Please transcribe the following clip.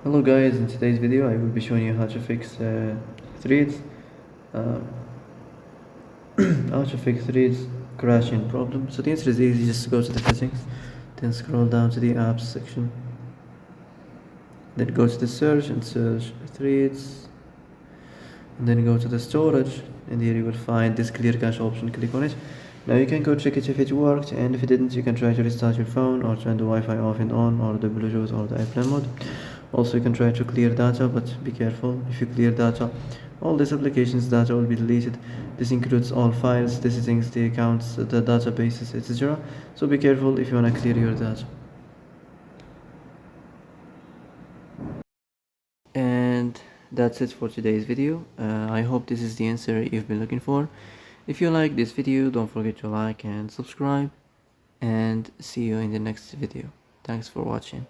Hello guys, in today's video I will be showing you how to fix threads uh, how to fix threads crashing problem. So the answer is easy, just go to the settings, then scroll down to the apps section, then go to the search and search threads, and then go to the storage, and here you will find this clear cache option. Click on it. Now you can go check it if it worked, and if it didn't you can try to restart your phone or turn the Wi-Fi off and on, or the Bluetooth or the airplane mode. Also you can try to clear data, but be careful. If you clear data, all these applications data will be deleted. This includes all files, the settings, the accounts, the databases, etc. So be careful if you want to clear your data. And that's it for today's video. I hope this is the answer you've been looking for. If you like this video, don't forget to like and subscribe, and see you in the next video. Thanks for watching.